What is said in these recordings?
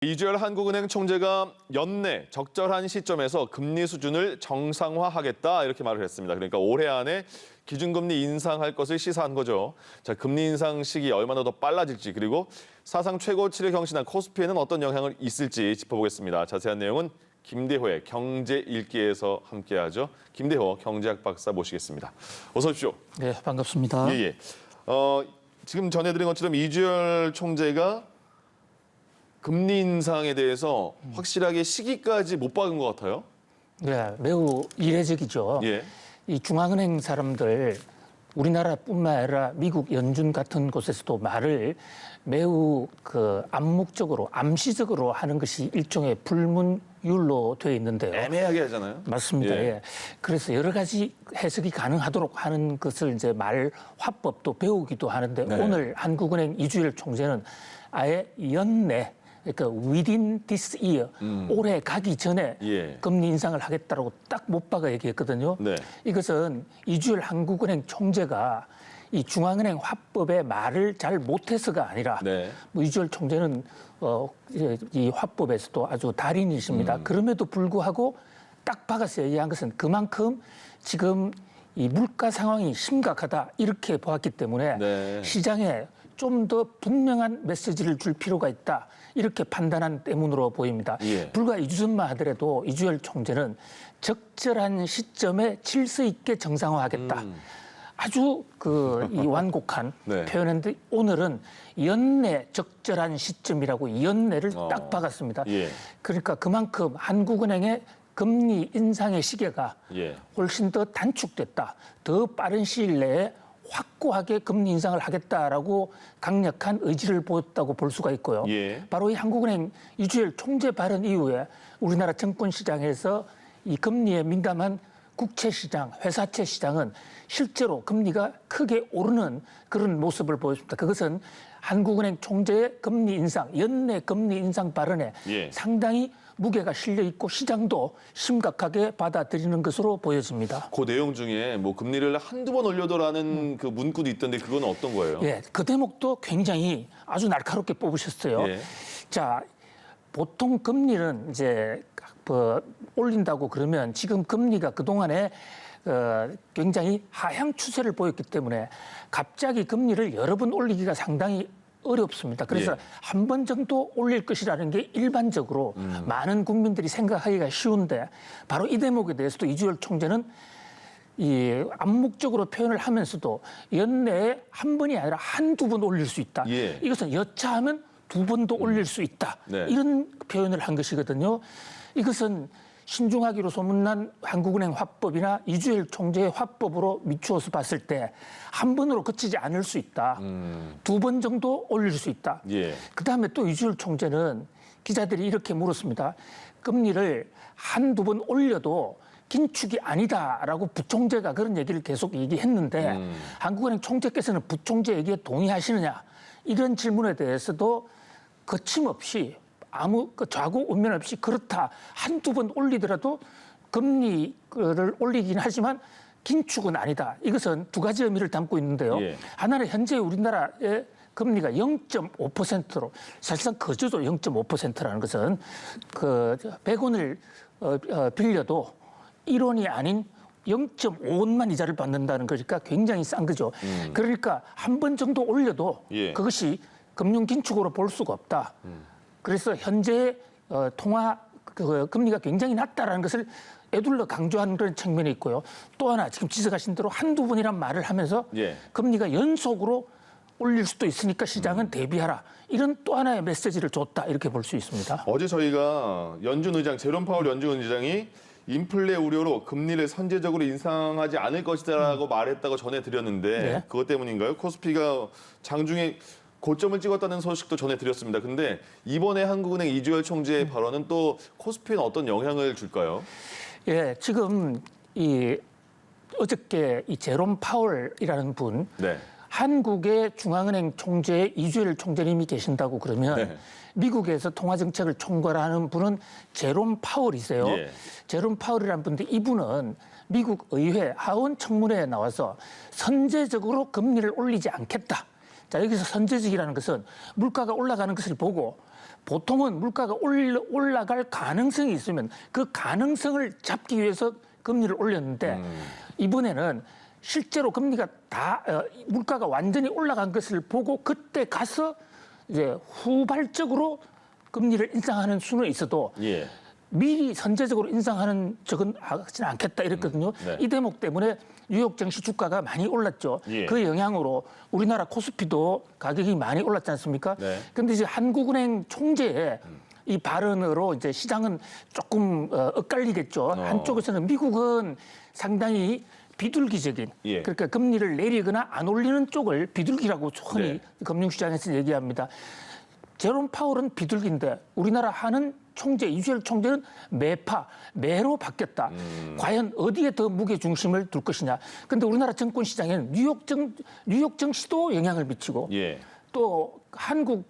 이주열 한국은행 총재가 연내 적절한 시점에서 금리 수준을 정상화하겠다 이렇게 말을 했습니다. 그러니까 올해 안에 기준금리 인상할 것을 시사한 거죠. 자, 금리 인상 시기 얼마나 더 빨라질지 그리고 사상 최고치를 경신한 코스피에는 어떤 영향을 있을지 짚어보겠습니다. 자세한 내용은 김대호의 경제 읽기에서 함께하죠. 김대호 경제학 박사 모시겠습니다. 어서 오십시오. 네, 반갑습니다. 예. 지금 전해드린 것처럼 이주열 총재가 금리 인상에 대해서 확실하게 시기까지 못 박은 것 같아요. 네, 매우 이례적이죠. 예. 이 중앙은행 사람들 우리나라뿐만 아니라 미국 연준 같은 곳에서도 말을 매우 암묵적으로 암시적으로 하는 것이 일종의 불문율로 되어 있는데요. 애매하게 하잖아요. 맞습니다. 예. 예. 그래서 여러 가지 해석이 가능하도록 하는 것을 이제 말 화법도 배우기도 하는데 네. 오늘 한국은행 이주열 총재는 아예 연내 그러니까 within this year, 올해 가기 전에 예. 금리 인상을 하겠다라고 딱 못 박아 얘기했거든요. 네. 이것은 이주열 한국은행 총재가 이 중앙은행 화법의 말을 잘 못해서가 아니라 네. 뭐 이주열 총재는 이 화법에서도 아주 달인이십니다. 그럼에도 불구하고 딱 박아서 얘기한 것은 그만큼 지금 이 물가 상황이 심각하다 이렇게 보았기 때문에 네. 시장에 좀 더 분명한 메시지를 줄 필요가 있다 이렇게 판단한 때문으로 보입니다. 예. 불과 2주 전만 하더라도 이주열 총재는 적절한 시점에 질서 있게 정상화하겠다. 아주 이 완곡한 네. 표현인데 오늘은 연내 적절한 시점이라고 연내를 딱 박았습니다. 예. 그러니까 그만큼 한국은행의 금리 인상의 시계가 예. 훨씬 더 단축됐다. 더 빠른 시일 내에 확고하게 금리 인상을 하겠다라고 강력한 의지를 보였다고 볼 수가 있고요. 예. 바로 이 한국은행 이주열 총재 발언 이후에 우리나라 증권시장에서 이 금리에 민감한 국채시장, 회사채 시장은 실제로 금리가 크게 오르는 그런 모습을 보였습니다. 그것은 한국은행 총재의 금리 인상, 연내 금리 인상 발언에 예. 상당히 무게가 실려 있고 시장도 심각하게 받아들이는 것으로 보여집니다. 그 내용 중에 뭐 금리를 한두 번 올려도라는 그 문구도 있던데 그건 어떤 거예요? 예, 그 대목도 굉장히 아주 날카롭게 뽑으셨어요. 예. 자, 보통 금리는 이제 올린다고 그러면 지금 금리가 그동안에 굉장히 하향 추세를 보였기 때문에 갑자기 금리를 여러 번 올리기가 상당히 어렵습니다. 그래서 예. 한 번 정도 올릴 것이라는 게 일반적으로 많은 국민들이 생각하기가 쉬운데 바로 이 대목에 대해서도 이주열 총재는 이 암묵적으로 표현을 하면서도 연내에 한 번이 아니라 한두 번 올릴 수 있다. 예. 이것은 여차하면 두 번도 올릴 수 있다. 네. 이런 표현을 한 것이거든요. 이것은 신중하기로 소문난 한국은행 화법이나 이주열 총재의 화법으로 미추어서 봤을 때 한 번으로 그치지 않을 수 있다. 두 번 정도 올릴 수 있다. 예. 그다음에 또 이주열 총재는 기자들이 이렇게 물었습니다. 금리를 한두 번 올려도 긴축이 아니다라고 부총재가 그런 얘기를 계속 얘기했는데 한국은행 총재께서는 부총재 얘기에 동의하시느냐 이런 질문에 대해서도 거침없이 아무 좌고 우면 없이 그렇다. 한두 번 올리더라도 금리를 올리긴 하지만 긴축은 아니다. 이것은 두 가지 의미를 담고 있는데요. 예. 하나는 현재 우리나라의 금리가 0.5%로 사실상 거저죠. 0.5%라는 것은 100원을 빌려도 1원이 아닌 0.5원만 이자를 받는다는 거니까 굉장히 싼 거죠. 그러니까 한 번 정도 올려도 예. 그것이 금융 긴축으로 볼 수가 없다. 그래서 현재 통화 금리가 굉장히 낮다라는 것을 애둘러 강조하는 그런 측면이 있고요. 또 하나 지금 지적하신 대로 한두 번이란 말을 하면서 예. 금리가 연속으로 올릴 수도 있으니까 시장은 대비하라. 이런 또 하나의 메시지를 줬다. 이렇게 볼 수 있습니다. 어제 저희가 연준 의장 제롬 파월 연준 의장이 인플레 우려로 금리를 선제적으로 인상하지 않을 것이다라고 말했다고 전해드렸는데 네. 그것 때문인가요? 코스피가 장중에 고점을 찍었다는 소식도 전해드렸습니다. 근데 이번에 한국은행 이주열 총재의 발언은 또 코스피에는 어떤 영향을 줄까요? 예, 지금 어저께 이 제롬 파월이라는 분, 네. 한국의 중앙은행 총재 이주열 총재님이 계신다고 그러면 네. 미국에서 통화정책을 총괄하는 분은 제롬 파월이세요. 예. 제롬 파월이라는 분인데 이분은 미국 의회 하원 청문회에 나와서 선제적으로 금리를 올리지 않겠다. 자, 여기서 선제적이라는 것은 물가가 올라가는 것을 보고 보통은 물가가 올라갈 가능성이 있으면 그 가능성을 잡기 위해서 금리를 올렸는데 이번에는 실제로 금리가 물가가 완전히 올라간 것을 보고 그때 가서 이제 후발적으로 금리를 인상하는 수는 있어도 예. 미리 선제적으로 인상하는 적은 하지는 않겠다 이랬거든요. 네. 이 대목 때문에 뉴욕 증시 주가가 많이 올랐죠. 예. 그 영향으로 우리나라 코스피도 가격이 많이 올랐지 않습니까? 네. 그런데 이제 한국은행 총재의 이 발언으로 이제 시장은 조금 엇갈리겠죠. 한쪽에서는 미국은 상당히 비둘기적인, 예. 그러니까 금리를 내리거나 안 올리는 쪽을 비둘기라고 흔히 네. 금융시장에서 얘기합니다. 제롬 파월은 비둘기인데 우리나라 하는 총재, 이주열 총재는 매로 바뀌었다. 과연 어디에 더 무게 중심을 둘 것이냐. 그런데 우리나라 정권 시장에는 뉴욕 증시도 영향을 미치고 예. 또 한국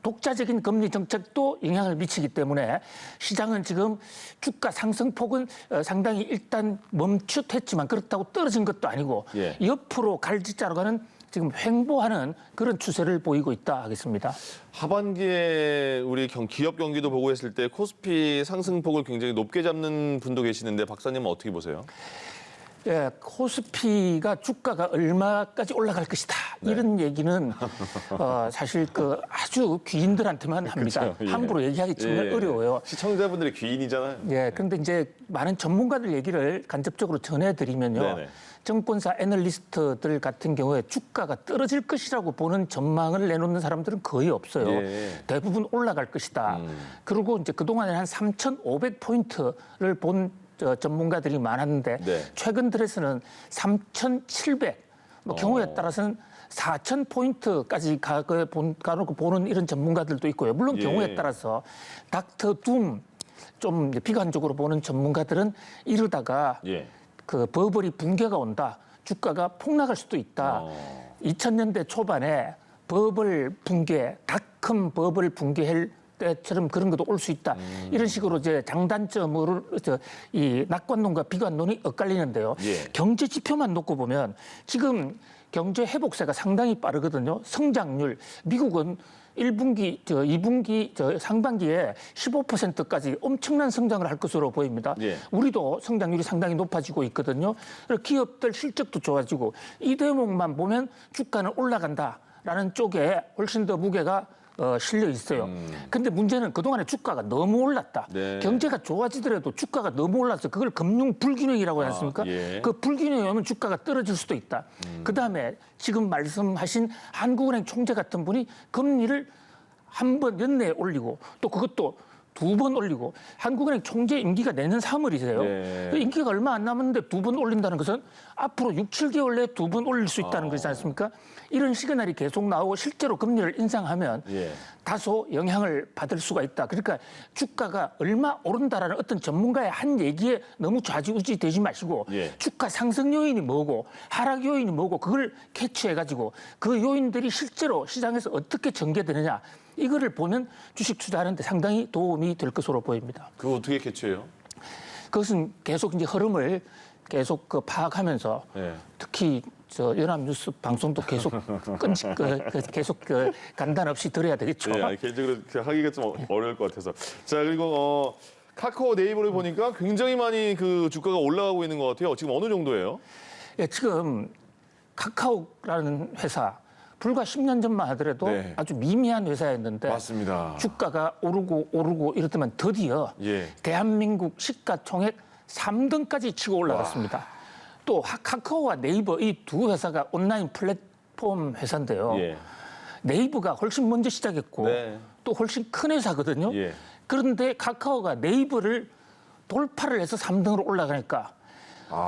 독자적인 금리 정책도 영향을 미치기 때문에 시장은 지금 주가 상승폭은 상당히 일단 멈칫했지만 그렇다고 떨어진 것도 아니고 예. 옆으로 갈짓자로 가는 지금 횡보하는 그런 추세를 보이고 있다 하겠습니다. 하반기에 우리 기업 경기도 보고 했을 때 코스피 상승폭을 굉장히 높게 잡는 분도 계시는데 박사님은 어떻게 보세요? 예, 코스피가 주가가 얼마까지 올라갈 것이다. 네. 이런 얘기는 사실 그 아주 귀인들한테만 합니다. 그렇죠. 예. 함부로 얘기하기 정말 어려워요. 시청자분들의 귀인이잖아요. 예, 그런데 이제 많은 전문가들 얘기를 간접적으로 전해드리면요. 네네. 정권사 애널리스트들 같은 경우에 주가가 떨어질 것이라고 보는 전망을 내놓는 사람들은 거의 없어요. 예. 대부분 올라갈 것이다. 그리고 이제 그동안에 한 3,500포인트를 본 전문가들이 많았는데 네. 최근 들에서는 3,700, 경우에 따라서는 4,000포인트까지 가놓고 보는 이런 전문가들도 있고요. 물론 예. 경우에 따라서 닥터 둠, 좀 비관적으로 보는 전문가들은 이러다가 예. 그 버블이 붕괴가 온다. 주가가 폭락할 수도 있다. 2000년대 초반에 버블 붕괴, 닷컴 버블 붕괴할 때처럼 그런 것도 올 수 있다. 이런 식으로 이제 장단점으로 이 낙관론과 비관론이 엇갈리는데요. 예. 경제 지표만 놓고 보면 지금 경제 회복세가 상당히 빠르거든요. 성장률 미국은 1분기, 2분기, 상반기에 15%까지 엄청난 성장을 할 것으로 보입니다. 예. 우리도 성장률이 상당히 높아지고 있거든요. 그래서 기업들 실적도 좋아지고 이 대목만 보면 주가는 올라간다라는 쪽에 훨씬 더 무게가 실려 있어요. 근데 문제는 그동안에 주가가 너무 올랐다. 네. 경제가 좋아지더라도 주가가 너무 올랐어. 그걸 금융 불균형이라고 하지 않습니까? 예. 그 불균형이 오면 주가가 떨어질 수도 있다. 그다음에 지금 말씀하신 한국은행 총재 같은 분이 금리를 한 번 연내에 올리고 또 그것도 2번 올리고 한국은행 총재 임기가 내년 3월이세요. 네. 그 임기가 얼마 안 남았는데 2번 올린다는 것은 앞으로 6, 7개월 내에 2번 올릴 수 있다는 것이지 않습니까? 이런 시그널이 계속 나오고 실제로 금리를 인상하면 예. 다소 영향을 받을 수가 있다. 그러니까 주가가 얼마 오른다라는 어떤 전문가의 한 얘기에 너무 좌지우지 되지 마시고 예. 주가 상승 요인이 뭐고 하락 요인이 뭐고 그걸 캐치해가지고 그 요인들이 실제로 시장에서 어떻게 전개되느냐 이거를 보면 주식 투자하는데 상당히 도움이 될 것으로 보입니다. 그거 어떻게 캐치해요? 그것은 계속 이제 흐름을 계속 파악하면서 예. 특히 연합뉴스 방송도 계속 계속 간단 없이 들어야 되겠죠. 예, 개인적으로 하기가 좀 어려울 것 같아서. 자, 그리고 카카오 네이버를 보니까 굉장히 많이 그 주가가 올라가고 있는 것 같아요. 지금 어느 정도예요? 예, 지금 카카오라는 회사 불과 10년 전만 하더라도 네. 아주 미미한 회사였는데 맞습니다. 주가가 오르고 이렇더만 드디어 예. 대한민국 시가총액 3등까지 치고 올라갔습니다. 또 카카오와 네이버 이 두 회사가 온라인 플랫폼 회사인데요. 예. 네이버가 훨씬 먼저 시작했고 네. 또 훨씬 큰 회사거든요. 예. 그런데 카카오가 네이버를 돌파를 해서 3등으로 올라가니까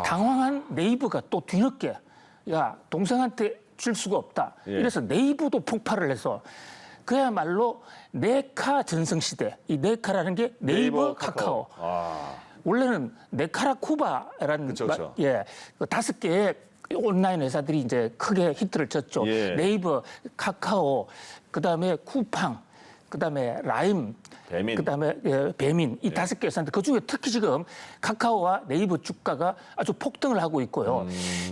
당황한 네이버가 또 뒤늦게 야 동생한테 줄 수가 없다. 예. 이래서 네이버도 폭발을 해서 그야말로 네카 전성시대. 이 네카라는 게 네이버 카카오. 원래는 네카라쿠바라는 그쵸. 예, 그 5개의 온라인 회사들이 이제 크게 히트를 쳤죠. 예. 네이버, 카카오, 그다음에 쿠팡, 그다음에 라임 배민. 그다음에 배민 이 5개 회사인데 그중에 특히 지금 카카오와 네이버 주가가 아주 폭등을 하고 있고요.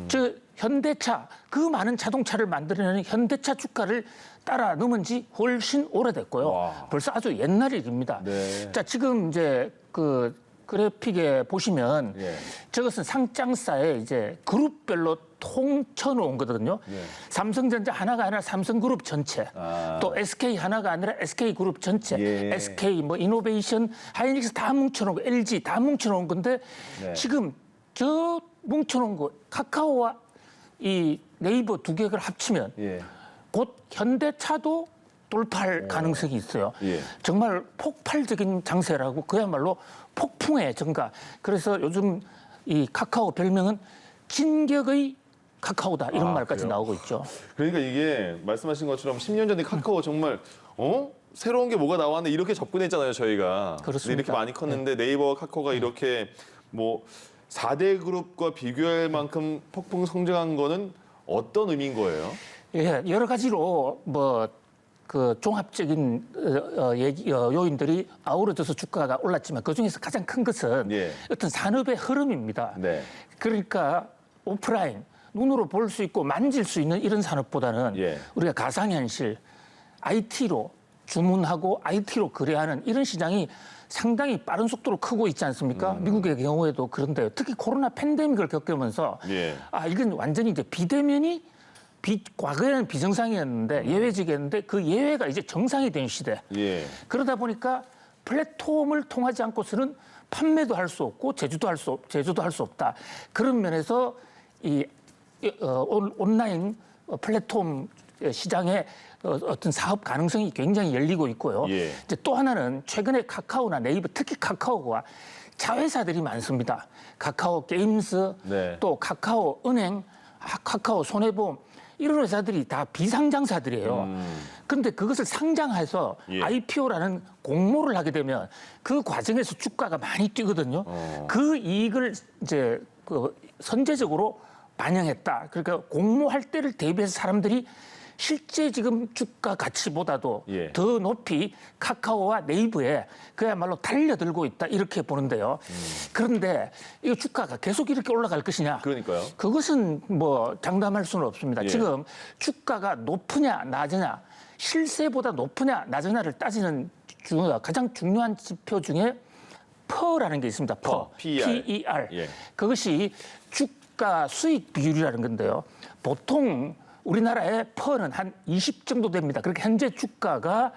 즉 현대차 그 많은 자동차를 만들어내는 현대차 주가를 따라 넘은 지 훨씬 오래됐고요. 와. 벌써 아주 옛날 일입니다. 네. 자 지금 이제 그 그래픽에 보시면 예. 저것은 상장사에 이제 그룹별로 통쳐놓은 거거든요. 예. 삼성전자 하나가 아니라 삼성그룹 전체, 아. 또 SK 하나가 아니라 SK그룹 전체, 예. SK 뭐 이노베이션, 하이닉스 다 뭉쳐놓은 거, LG 다 뭉쳐놓은 건데 네. 지금 저 뭉쳐놓은 거 카카오와 이 네이버 두 개를 합치면 예. 곧 현대차도 돌파할 가능성이 있어요. 예. 정말 폭발적인 장세라고 그야말로 폭풍의 증가. 그래서 요즘 이 카카오 별명은 진격의 카카오다 이런 말까지 그래요? 나오고 있죠. 그러니까 이게 말씀하신 것처럼 10년 전에 카카오 정말 새로운 게 뭐가 나왔네 이렇게 접근했잖아요 저희가. 그렇습니다. 근데 이렇게 많이 컸는데 네이버와 카카오가 이렇게 뭐 4대 그룹과 비교할 만큼 폭풍 성장한 거는 어떤 의미인 거예요? 예, 여러 가지로 뭐 그 종합적인 요인들이 아우러져서 주가가 올랐지만 그 중에서 가장 큰 것은 예. 어떤 산업의 흐름입니다. 네. 그러니까 오프라인 눈으로 볼 수 있고 만질 수 있는 이런 산업보다는 예. 우리가 가상현실, IT로 주문하고 IT로 거래하는 이런 시장이 상당히 빠른 속도로 크고 있지 않습니까? 미국의 경우에도 그런데요. 특히 코로나 팬데믹을 겪으면서 예. 이건 완전히 이제 비대면이 과거에는 비정상이었는데 예외적이었는데 그 예외가 이제 정상이 된 시대. 예. 그러다 보니까 플랫폼을 통하지 않고서는 판매도 할 수 없고 제조도 할 수 없다. 그런 면에서 이 온라인 플랫폼 시장의 어떤 사업 가능성이 굉장히 열리고 있고요. 예. 이제 또 하나는 최근에 카카오나 네이버, 특히 카카오가 자회사들이 많습니다. 카카오 게임스, 네. 또 카카오 은행, 카카오 손해보험 이런 회사들이 다 비상장사들이에요. 그런데 그것을 상장해서 예. IPO라는 공모를 하게 되면 그 과정에서 주가가 많이 뛰거든요. 그 이익을 이제 그 선제적으로 반영했다. 그러니까 공모할 때를 대비해서 사람들이 실제 지금 주가 가치보다도 예. 더 높이 카카오와 네이버에 그야말로 달려들고 있다 이렇게 보는데요. 그런데 이 주가가 계속 이렇게 올라갈 것이냐? 그러니까요. 그것은 뭐 장담할 수는 없습니다. 예. 지금 주가가 높으냐 낮으냐, 실세보다 높으냐 낮으냐를 따지는 가장 중요한 지표 중에 퍼라는 게 있습니다. 퍼, PER. PER. 예. 그것이 주가 수익 비율이라는 건데요. 보통 우리나라의 퍼는 한 20 정도 됩니다. 그렇게 현재 주가가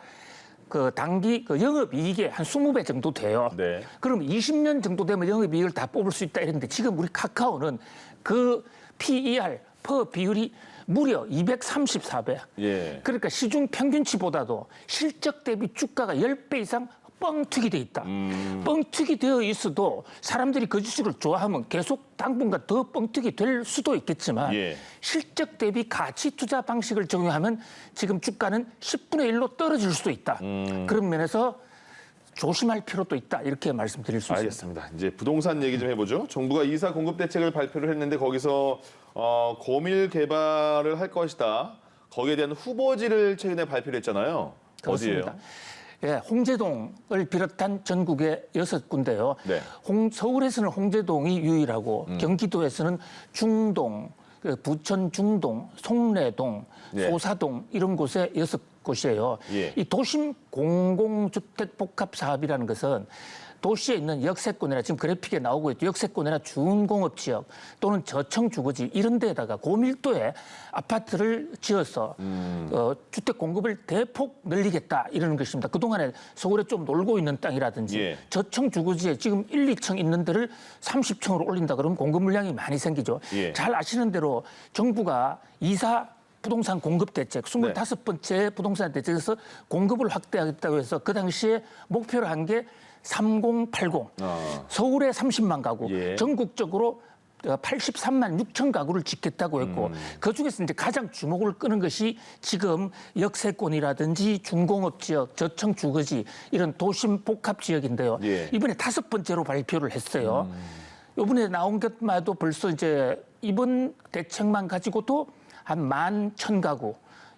그 단기 그 영업이익의 한 20배 정도 돼요. 네. 그럼 20년 정도 되면 영업이익을 다 뽑을 수 있다 이랬는데 지금 우리 카카오는 그 PER, 퍼 비율이 무려 234배. 예. 그러니까 시중 평균치보다도 실적 대비 주가가 10배 이상 뻥튀기 돼 있다. 뻥튀기 되어 있어도 사람들이 그 주식을 좋아하면 계속 당분간 더 뻥튀기 될 수도 있겠지만 예. 실적 대비 가치 투자 방식을 적용하면 지금 주가는 10분의 1로 떨어질 수도 있다. 그런 면에서 조심할 필요도 있다. 이렇게 말씀드릴 수 있습니다. 알겠습니다. 이제 부동산 얘기 좀 해보죠. 정부가 이사 공급 대책을 발표를 했는데 거기서 고밀 개발을 할 것이다. 거기에 대한 후보지를 최근에 발표를 했잖아요. 그렇습니다. 어디예요? 예, 홍제동을 비롯한 전국에 6군데요. 네. 서울에서는 홍제동이 유일하고 경기도에서는 중동, 부천 중동, 송내동, 네. 소사동 이런 곳에 6곳이에요. 예. 이 도심 공공주택 복합 사업이라는 것은 도시에 있는 역세권이나 지금 그래픽에 나오고 있죠. 역세권이나 준공업 지역 또는 저층 주거지 이런 데에다가 고밀도의 아파트를 지어서 주택 공급을 대폭 늘리겠다 이러는 것입니다. 그동안에 서울에 좀 놀고 있는 땅이라든지 예. 저층 주거지에 지금 1, 2층 있는 데를 30층으로 올린다 그러면 공급 물량이 많이 생기죠. 예. 잘 아시는 대로 정부가 이사 부동산 공급 대책, 25번째 부동산 대책에서 공급을 확대하겠다고 해서 그 당시에 목표로 한 게 3080. 서울에 30만 가구, 예. 전국적으로 83만 6천 가구를 짓겠다고 했고 그중에서 이제 가장 주목을 끄는 것이 지금 역세권이라든지 중공업 지역, 저층 주거지 이런 도심 복합 지역인데요. 예. 이번에 5번째로 발표를 했어요. 이번에 나온 것만 해도 벌써 이제 이번 대책만 가지고도 한 11,000가구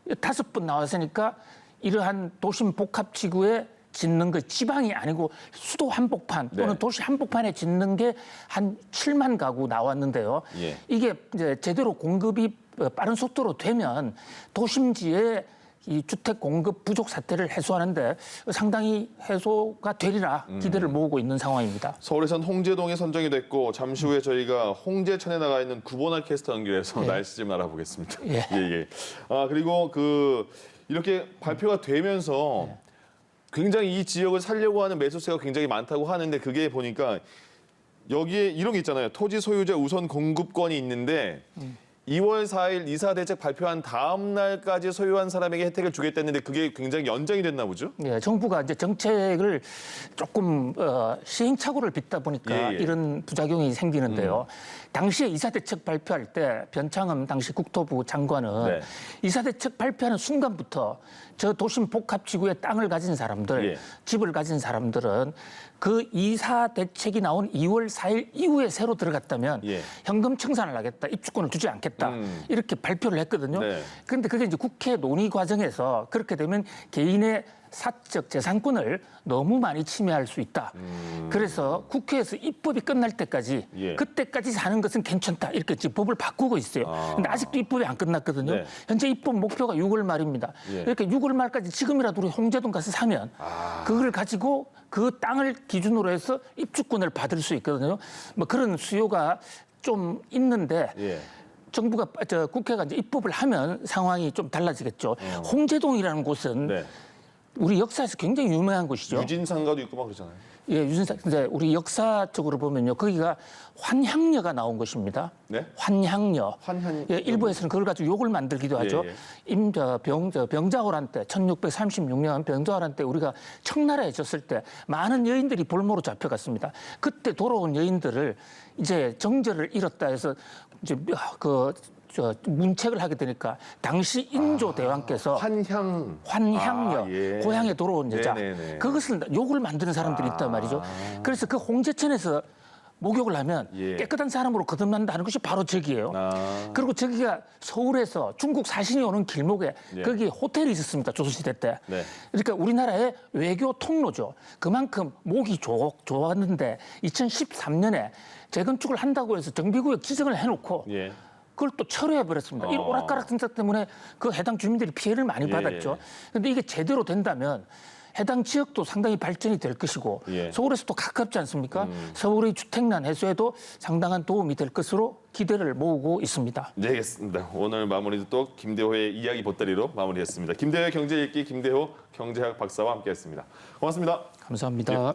5번 나왔으니까 이러한 도심 복합 지구에 짓는 거 지방이 아니고 수도 한복판 또는 네. 도시 한복판에 짓는 게 한 7만 가구 나왔는데요. 예. 이게 이제 제대로 공급이 빠른 속도로 되면 도심지에 이 주택 공급 부족 사태를 해소하는데 상당히 해소가 되리라 기대를 모으고 있는 상황입니다. 서울에선 홍제동에 선정이 됐고 잠시 후에 저희가 홍제천에 나가 있는 구본아 캐스터 연결해서 날씨 좀 알아보겠습니다. 예. 예. 아 그리고 이렇게 발표가 되면서 굉장히 이 지역을 살려고 하는 매수세가 굉장히 많다고 하는데 그게 보니까 여기에 이런 게 있잖아요. 토지 소유자 우선 공급권이 있는데 2월 4일 이사 대책 발표한 다음 날까지 소유한 사람에게 혜택을 주겠다는데 그게 굉장히 연장이 됐나 보죠? 예, 정부가 이제 정책을 조금 시행착오를 빚다 보니까 예. 이런 부작용이 생기는데요. 당시에 이사대책 발표할 때 변창흠 당시 국토부 장관은 네. 이사대책 발표하는 순간부터 저 도심 복합지구에 땅을 가진 사람들, 예. 집을 가진 사람들은 그 이사대책이 나온 2월 4일 이후에 새로 들어갔다면 예. 현금 청산을 하겠다, 입주권을 주지 않겠다 이렇게 발표를 했거든요. 네. 그런데 그게 이제 국회 논의 과정에서 그렇게 되면 개인의 사적 재산권을 너무 많이 침해할 수 있다. 그래서 국회에서 입법이 끝날 때까지 예. 그때까지 사는 것은 괜찮다. 이렇게 지금 법을 바꾸고 있어요. 근데 아직도 입법이 안 끝났거든요. 네. 현재 입법 목표가 6월 말입니다. 예. 이렇게 6월 말까지 지금이라도 우리 홍제동 가서 사면 그걸 가지고 그 땅을 기준으로 해서 입주권을 받을 수 있거든요. 뭐 그런 수요가 좀 있는데 예. 정부가 국회가 이제 입법을 하면 상황이 좀 달라지겠죠. 홍제동이라는 곳은 네. 우리 역사에서 굉장히 유명한 곳이죠. 유진상가도 있고 막 그러잖아요. 예, 유진상. 근데 우리 역사적으로 보면요, 거기가 환향녀가 나온 곳입니다. 네? 환향녀. 환향- 예, 일부에서는 그걸 가지고 욕을 만들기도 하죠. 예. 병자호란 때, 1636년 병자호란 때 우리가 청나라에 졌을 때 많은 여인들이 볼모로 잡혀갔습니다. 그때 돌아온 여인들을 이제 정절을 잃었다 해서 이제 문책을 하게 되니까 당시 인조 대왕께서 환향녀, 예. 고향에 돌아온 여자. 네네네. 그것을 욕을 만드는 사람들이 있단 말이죠. 그래서 그 홍제천에서 목욕을 하면 예. 깨끗한 사람으로 거듭난다는 것이 바로 저기예요. 그리고 저기가 서울에서 중국 사신이 오는 길목에 예. 거기 호텔이 있었습니다. 조선시대 때. 네. 그러니까 우리나라의 외교 통로죠. 그만큼 목이 좋았는데 2013년에 재건축을 한다고 해서 정비구역 지정을 해놓고 예. 그걸 또 철회해 버렸습니다. 이 오락가락 정책 때문에 그 해당 주민들이 피해를 많이 예. 받았죠. 그런데 이게 제대로 된다면 해당 지역도 상당히 발전이 될 것이고 예. 서울에서 또 가깝지 않습니까? 서울의 주택난 해소에도 상당한 도움이 될 것으로 기대를 모으고 있습니다. 네, 알겠습니다. 오늘 마무리도 또 김대호의 이야기 보따리로 마무리했습니다. 김대호의 경제 읽기 김대호 경제학 박사와 함께했습니다. 고맙습니다. 감사합니다.